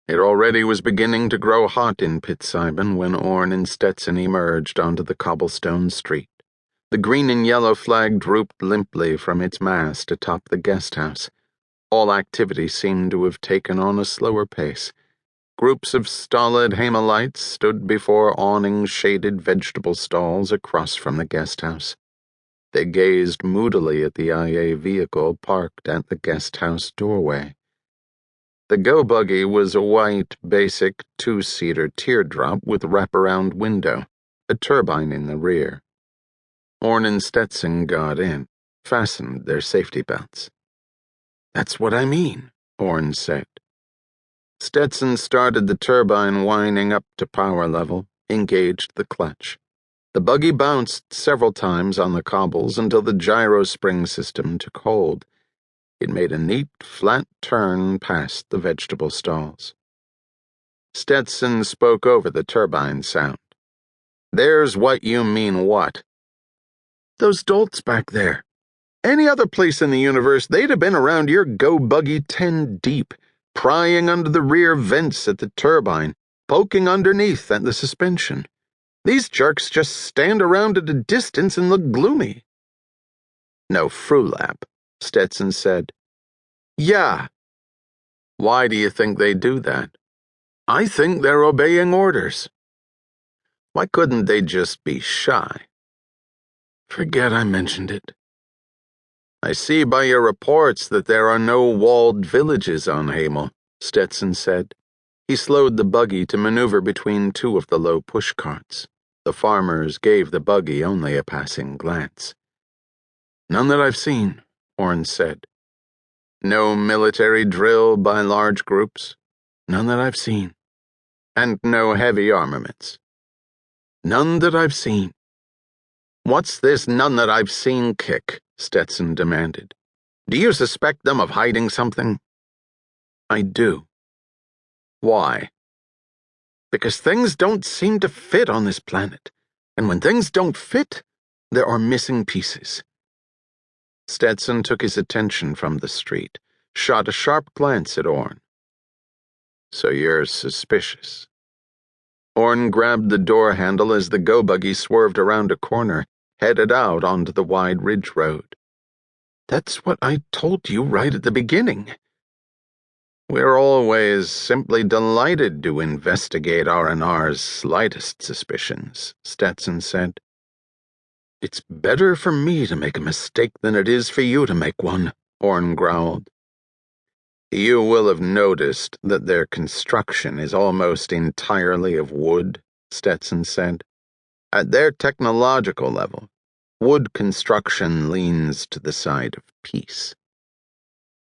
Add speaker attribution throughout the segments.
Speaker 1: It already was beginning to grow hot in Pittsibon when Orne and Stetson emerged onto the cobblestone street. The green and yellow flag drooped limply from its mast atop the guest house. All activity seemed to have taken on a slower pace. Groups of stolid Hamalites stood before awning-shaded vegetable stalls across from the guest house. They gazed moodily at the IA vehicle parked at the guest house doorway. The go-buggy was a white, basic, two-seater teardrop with wraparound window, a turbine in the rear. Orne and Stetson got in, fastened their safety belts. "That's what I mean," Orne said. Stetson started the turbine winding up to power level, engaged the clutch. The buggy bounced several times on the cobbles until the gyro spring system took hold. It made a neat, flat turn past the vegetable stalls. Stetson spoke over the turbine sound. "There's what you mean what." "Those dolts back there. Any other place in the universe, they'd have been around your go-buggy 10 deep, prying under the rear vents at the turbine, poking underneath at the suspension. These jerks just stand around at a distance and look gloomy." "No frulap," Stetson said. "Yeah." "Why do you think they do that?" "I think they're obeying orders." "Why couldn't they just be shy?" "Forget I mentioned it." "I see by your reports that there are no walled villages on Hamal," Stetson said. He slowed the buggy to maneuver between two of the low pushcarts. The farmers gave the buggy only a passing glance. "None that I've seen," Orne said. "No military drill by large groups?" "None that I've seen." "And no heavy armaments?" "None that I've seen." "What's this none that I've seen kick?" Stetson demanded. "Do you suspect them of hiding something?" "I do." "Why?" "Because things don't seem to fit on this planet, and when things don't fit, there are missing pieces." Stetson took his attention from the street, shot a sharp glance at Orne. "So you're suspicious." Orne grabbed the door handle as the go-buggy swerved around a corner, headed out onto the wide ridge road. "That's what I told you right at the beginning." "We're always simply delighted to investigate R&R's slightest suspicions," Stetson said. "It's better for me to make a mistake than it is for you to make one," Orne growled. "You will have noticed that their construction is almost entirely of wood," Stetson said. "At their technological level, wood construction leans to the side of peace."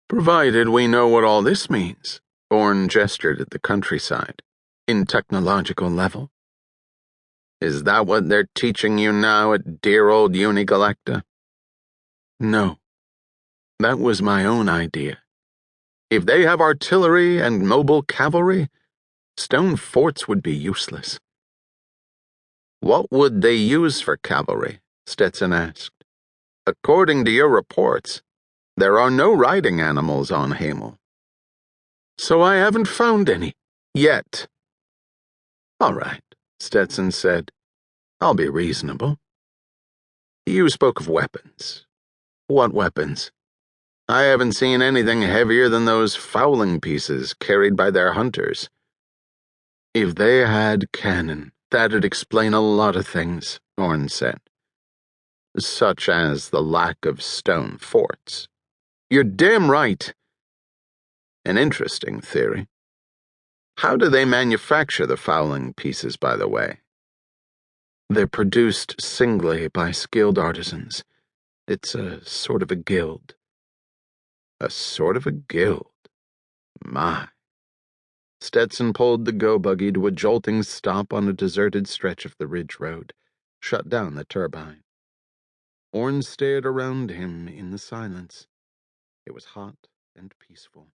Speaker 1: "Provided we know what all this means," Orne gestured at the countryside. "In technological level." "Is that what they're teaching you now at dear old Unigalacta?" "No. That was my own idea. If they have artillery and mobile cavalry, stone forts would be useless." "What would they use for cavalry?" Stetson asked. "According to your reports, there are no riding animals on Hamal." "So I haven't found any. Yet." "All right," Stetson said. "I'll be reasonable. You spoke of weapons. What weapons?" "I haven't seen anything heavier than those fowling pieces carried by their hunters." "If they had cannon, that'd explain a lot of things," Orne said. "Such as the lack of stone forts." "You're damn right." "An interesting theory. How do they manufacture the fowling pieces, by the way?" "They're produced singly by skilled artisans. It's a sort of a guild." "A sort of a guild. My." Stetson pulled the go-buggy to a jolting stop on a deserted stretch of the ridge road, shut down the turbine. Orne stared around him in the silence. It was hot and peaceful.